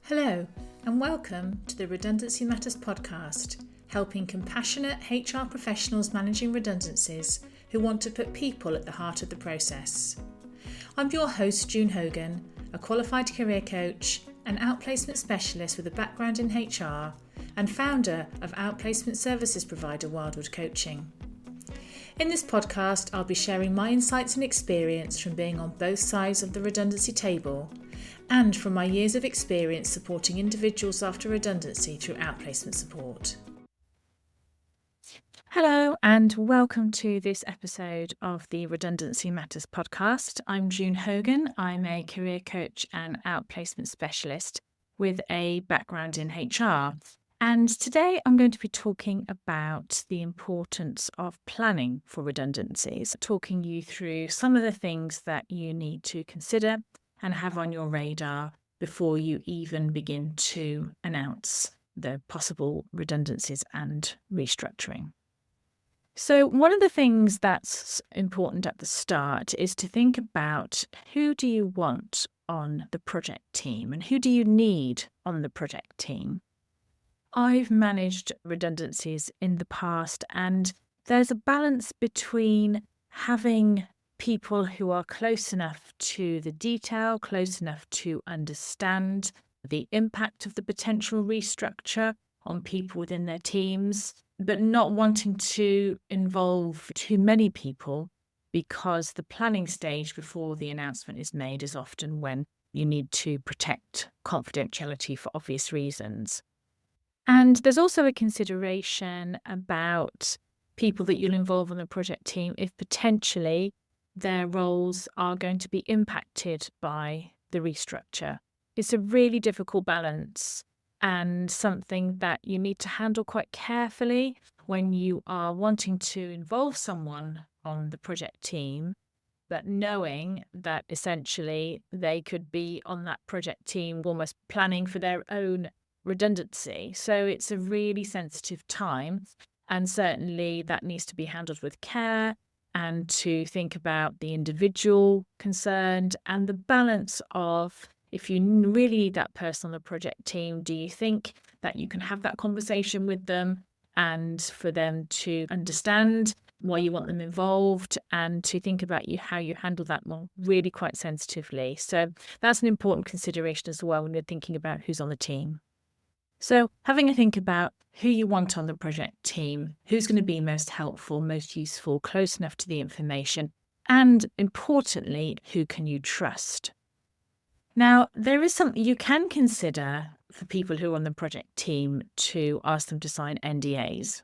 Hello, and welcome to the Redundancy Matters podcast, helping compassionate HR professionals managing redundancies who want to put people at the heart of the process. I'm your host, June Hogan, a qualified career coach and outplacement specialist with a background in HR and founder of outplacement services provider Wildwood Coaching. In this podcast, I'll be sharing my insights and experience from being on both sides of the redundancy table and from my years of experience supporting individuals after redundancy through outplacement support. Hello and welcome to this episode of the Redundancy Matters podcast. I'm June Hogan. I'm a career coach and outplacement specialist with a background in HR. And today I'm going to be talking about the importance of planning for redundancies, talking you through some of the things that you need to consider and have on your radar before you even begin to announce the possible redundancies and restructuring. So one of the things that's important at the start is to think about who do you want on the project team and who do you need on the project team. I've managed redundancies in the past, and there's a balance between having people who are close enough to the detail, close enough to understand the impact of the potential restructure on people within their teams, but not wanting to involve too many people, because the planning stage before the announcement is made is often when you need to protect confidentiality for obvious reasons. And there's also a consideration about people that you'll involve on the project team if potentially their roles are going to be impacted by the restructure. It's a really difficult balance and something that you need to handle quite carefully when you are wanting to involve someone on the project team, but knowing that essentially they could be on that project team almost planning for their own redundancy. So it's a really sensitive time, and certainly that needs to be handled with care and to think about the individual concerned and the balance of, if you really need that person on the project team, do you think that you can have that conversation with them and for them to understand why you want them involved and to think about how you handle that one really quite sensitively. So that's an important consideration as well when you're thinking about who's on the team. So having a think about who you want on the project team, who's going to be most helpful, most useful, close enough to the information, and importantly, who can you trust? Now, there is something you can consider for people who are on the project team to ask them to sign NDAs.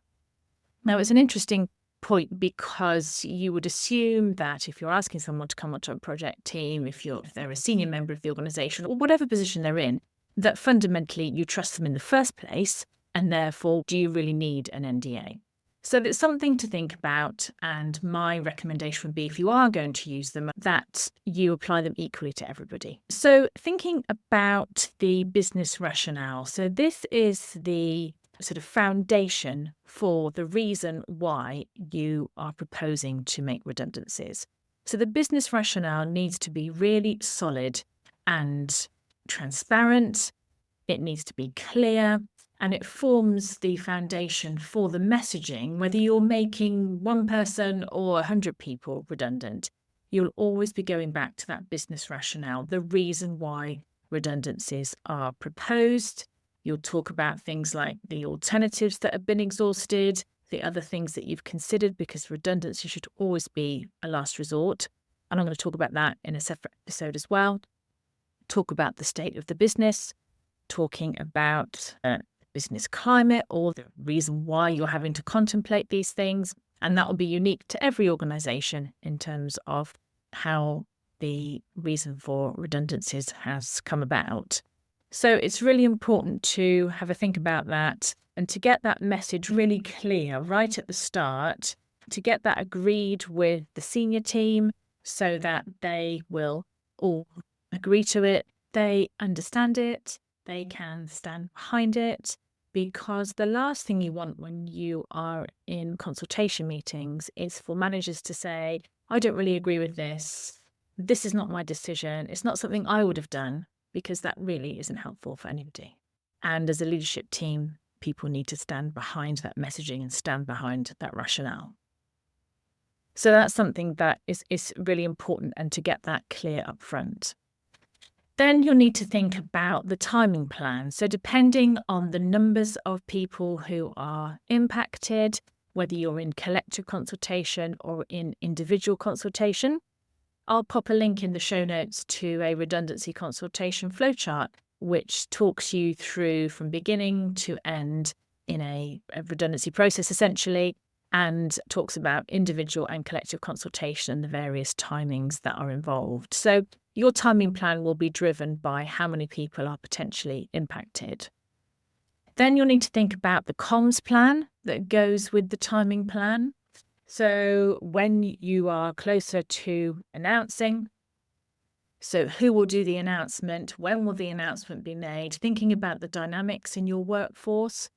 Now, it's an interesting point because you would assume that if you're asking someone to come onto a project team, if they're a senior member of the organisation or whatever position they're in, that fundamentally you trust them in the first place, and therefore, do you really need an NDA? So it's something to think about, and my recommendation would be, if you are going to use them, that you apply them equally to everybody. So thinking about the business rationale. So this is the sort of foundation for the reason why you are proposing to make redundancies. So the business rationale needs to be really solid and transparent, it needs to be clear, and it forms the foundation for the messaging. Whether you're making one person or 100 people redundant, you'll always be going back to that business rationale, the reason why redundancies are proposed. You'll talk about things like the alternatives that have been exhausted, the other things that you've considered, because redundancy should always be a last resort. And I'm going to talk about that in a separate episode as well. Talk about the state of the business, talking about business climate or the reason why you're having to contemplate these things. And that will be unique to every organisation in terms of how the reason for redundancies has come about. So it's really important to have a think about that and to get that message really clear right at the start, to get that agreed with the senior team so that they will all agree to it, they understand it, they can stand behind it, because the last thing you want when you are in consultation meetings is for managers to say, I don't really agree with this is not my decision, it's not something I would have done, because that really isn't helpful for anybody. And as a leadership team, people need to stand behind that messaging and stand behind that rationale. So that's something that is really important, and to get that clear up front. Then you'll need to think about the timing plan. So depending on the numbers of people who are impacted, whether you're in collective consultation or in individual consultation, I'll pop a link in the show notes to a redundancy consultation flowchart, which talks you through from beginning to end in a redundancy process, essentially, and talks about individual and collective consultation and the various timings that are involved. So your timing plan will be driven by how many people are potentially impacted. Then you'll need to think about the comms plan that goes with the timing plan. So when you are closer to announcing, so who will do the announcement? When will the announcement be made? Thinking about the dynamics in your workforce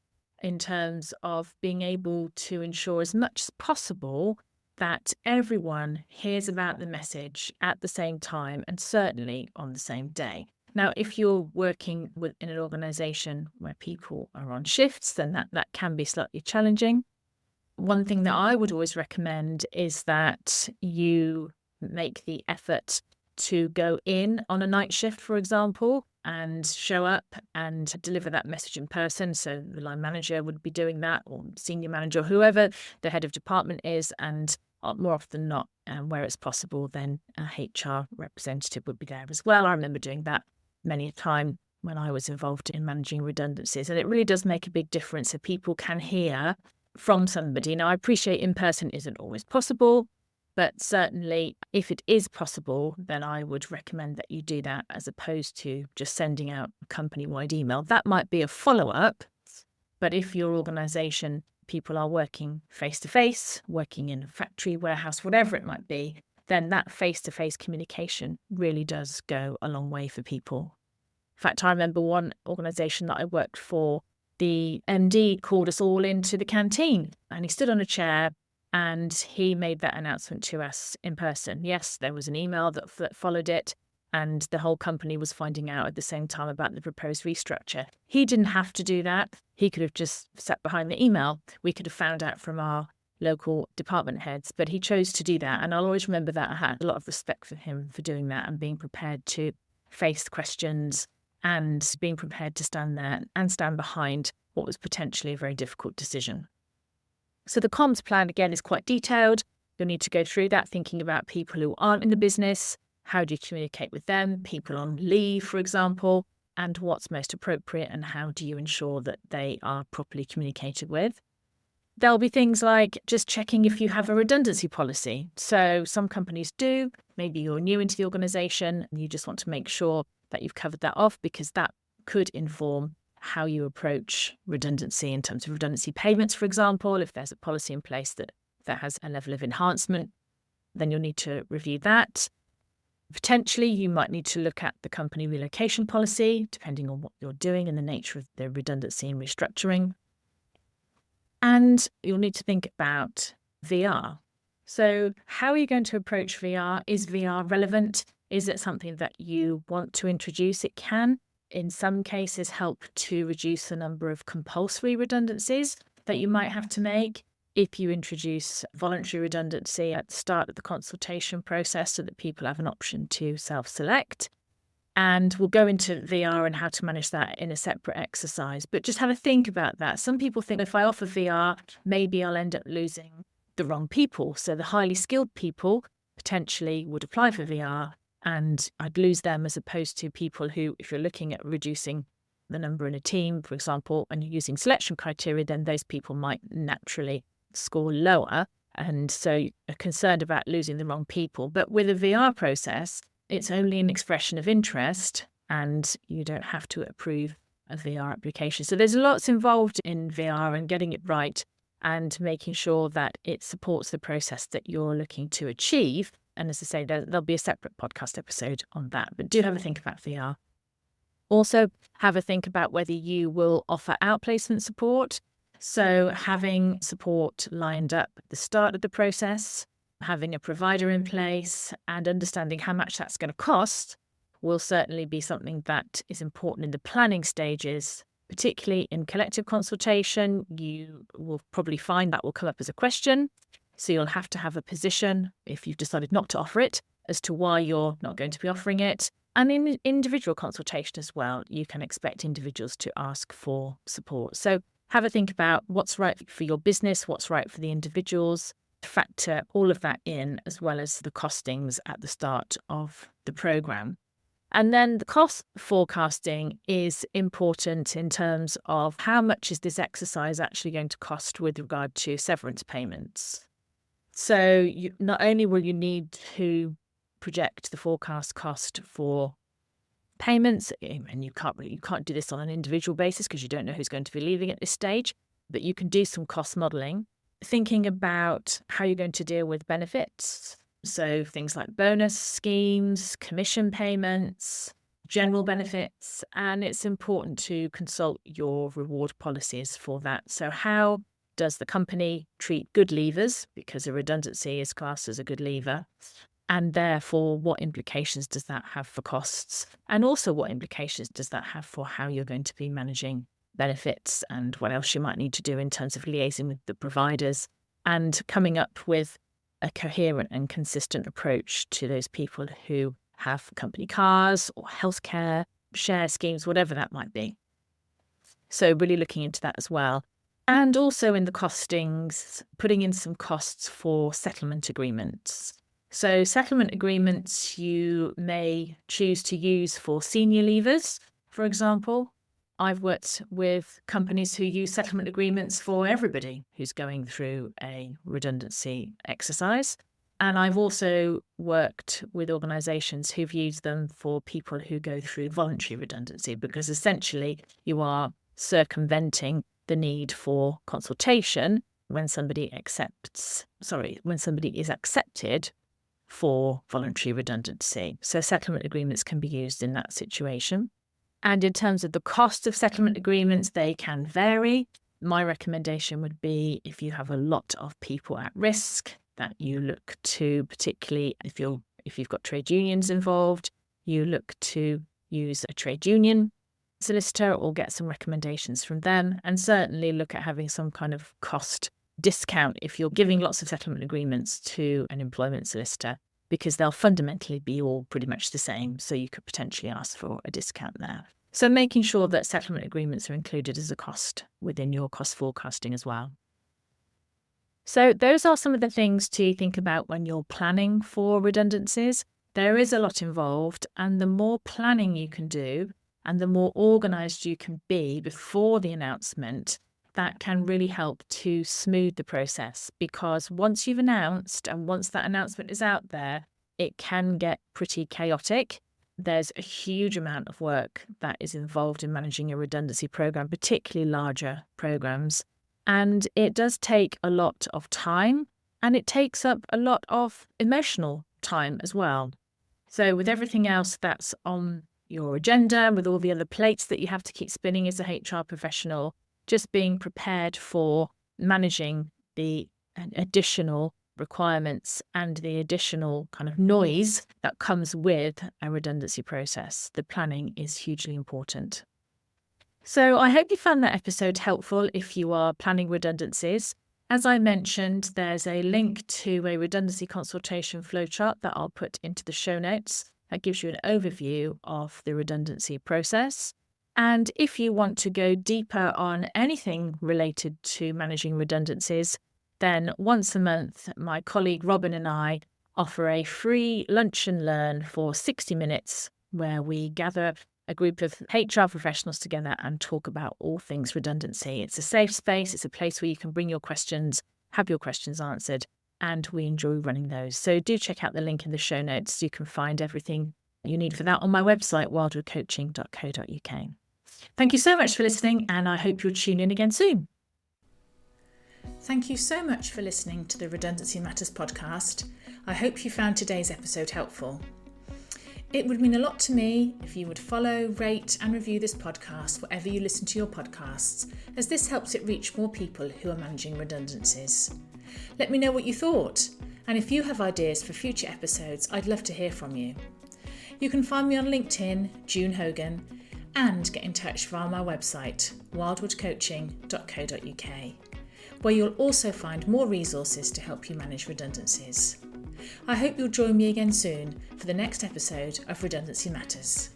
in terms of being able to ensure as much as possible that everyone hears about the message at the same time and certainly on the same day. Now, if you're working in an organisation where people are on shifts, then that can be slightly challenging. One thing that I would always recommend is that you make the effort to go in on a night shift, for example, and show up and deliver that message in person. So the line manager would be doing that, or senior manager, whoever the head of department is, and more often than not, where it's possible, then a HR representative would be there as well. I remember doing that many a time when I was involved in managing redundancies, and it really does make a big difference if people can hear from somebody. Now, I appreciate in person isn't always possible, but certainly if it is possible, then I would recommend that you do that as opposed to just sending out a company-wide email. That might be a follow-up, but if your organisation, people are working face-to-face, working in a factory, warehouse, whatever it might be, then that face-to-face communication really does go a long way for people. In fact, I remember one organisation that I worked for, the MD called us all into the canteen and he stood on a chair and he made that announcement to us in person. Yes, there was an email that followed it, and the whole company was finding out at the same time about the proposed restructure. He didn't have to do that. He could have just sat behind the email. We could have found out from our local department heads, but he chose to do that. And I'll always remember that. I had a lot of respect for him for doing that and being prepared to face questions and being prepared to stand there and stand behind what was potentially a very difficult decision. So the comms plan, again, is quite detailed. You'll need to go through that, thinking about people who aren't in the business. How do you communicate with them? People on leave, for example, and what's most appropriate, and how do you ensure that they are properly communicated with? There'll be things like just checking if you have a redundancy policy. So some companies do. Maybe you're new into the organisation and you just want to make sure that you've covered that off, because that could inform how you approach redundancy in terms of redundancy payments, for example. If there's a policy in place that has a level of enhancement, then you'll need to review that. Potentially, you might need to look at the company relocation policy, depending on what you're doing and the nature of the redundancy and restructuring. And you'll need to think about VR. So how are you going to approach VR? Is VR relevant? Is it something that you want to introduce? It can, in some cases, help to reduce the number of compulsory redundancies that you might have to make if you introduce voluntary redundancy at the start of the consultation process, so that people have an option to self-select. And we'll go into VR and how to manage that in a separate exercise. But just have a think about that. Some people think if I offer VR, maybe I'll end up losing the wrong people. So the highly skilled people potentially would apply for VR and I'd lose them, as opposed to people who, if you're looking at reducing the number in a team, for example, and you're using selection criteria, then those people might naturally score lower. And so you're concerned about losing the wrong people. But with a VR process, it's only an expression of interest and you don't have to approve a VR application. So there's lots involved in VR and getting it right and making sure that it supports the process that you're looking to achieve. And as I say, there'll be a separate podcast episode on that. But do have a think about VR. Also, have a think about whether you will offer outplacement support. So having support lined up at the start of the process, having a provider in place and understanding how much that's going to cost will certainly be something that is important in the planning stages, particularly in collective consultation. You will probably find that will come up as a question. So you'll have to have a position, if you've decided not to offer it, as to why you're not going to be offering it. And in individual consultation as well, you can expect individuals to ask for support. So have a think about what's right for your business, what's right for the individuals. Factor all of that in, as well as the costings at the start of the programme. And then the cost forecasting is important in terms of how much is this exercise actually going to cost with regard to severance payments. So not only will you need to project the forecast cost for payments, and you can't do this on an individual basis because you don't know who's going to be leaving at this stage, but you can do some cost modelling, thinking about how you're going to deal with benefits. So things like bonus schemes, commission payments, general benefits, and it's important to consult your reward policies for that. So how does the company treat good leavers? Because a redundancy is classed as a good leaver. And therefore, what implications does that have for costs? And also, what implications does that have for how you're going to be managing benefits and what else you might need to do in terms of liaising with the providers and coming up with a coherent and consistent approach to those people who have company cars or healthcare, share schemes, whatever that might be. So really looking into that as well. And also in the costings, putting in some costs for settlement agreements. So settlement agreements you may choose to use for senior leavers, for example. I've worked with companies who use settlement agreements for everybody who's going through a redundancy exercise. And I've also worked with organisations who've used them for people who go through voluntary redundancy, because essentially you are circumventing the need for consultation when somebody is accepted for voluntary redundancy. So settlement agreements can be used in that situation. And in terms of the cost of settlement agreements, they can vary. My recommendation would be, if you have a lot of people at risk, that you look to, particularly if you've got trade unions involved, you look to use a trade union solicitor or get some recommendations from them, and certainly look at having some kind of cost discount if you're giving lots of settlement agreements to an employment solicitor, because they'll fundamentally be all pretty much the same. So you could potentially ask for a discount there. So making sure that settlement agreements are included as a cost within your cost forecasting as well. So those are some of the things to think about when you're planning for redundancies. There is a lot involved, and the more planning you can do and the more organised you can be before the announcement, that can really help to smooth the process. Because once you've announced and once that announcement is out there, it can get pretty chaotic. There's a huge amount of work that is involved in managing a redundancy programme, particularly larger programmes. And it does take a lot of time, and it takes up a lot of emotional time as well. So with everything else that's on your agenda, with all the other plates that you have to keep spinning as a HR professional, just being prepared for managing the additional requirements and the additional kind of noise that comes with a redundancy process. The planning is hugely important. So I hope you found that episode helpful if you are planning redundancies. As I mentioned, there's a link to a redundancy consultation flowchart that I'll put into the show notes. That gives you an overview of the redundancy process. And if you want to go deeper on anything related to managing redundancies, then once a month, my colleague Robin and I offer a free lunch and learn for 60 minutes, where we gather a group of HR professionals together and talk about all things redundancy. It's a safe space. It's a place where you can bring your questions, have your questions answered, and we enjoy running those. So do check out the link in the show notes. You can find everything you need for that on my website, wildwoodcoaching.co.uk. Thank you so much for listening, and I hope you'll tune in again soon. Thank you so much for listening to the Redundancy Matters podcast. I hope you found today's episode helpful. It would mean a lot to me if you would follow, rate and review this podcast wherever you listen to your podcasts, as this helps it reach more people who are managing redundancies. Let me know what you thought, and if you have ideas for future episodes, I'd love to hear from you. You can find me on LinkedIn, June Hogan, and get in touch via my website, wildwoodcoaching.co.uk, where you'll also find more resources to help you manage redundancies. I hope you'll join me again soon for the next episode of Redundancy Matters.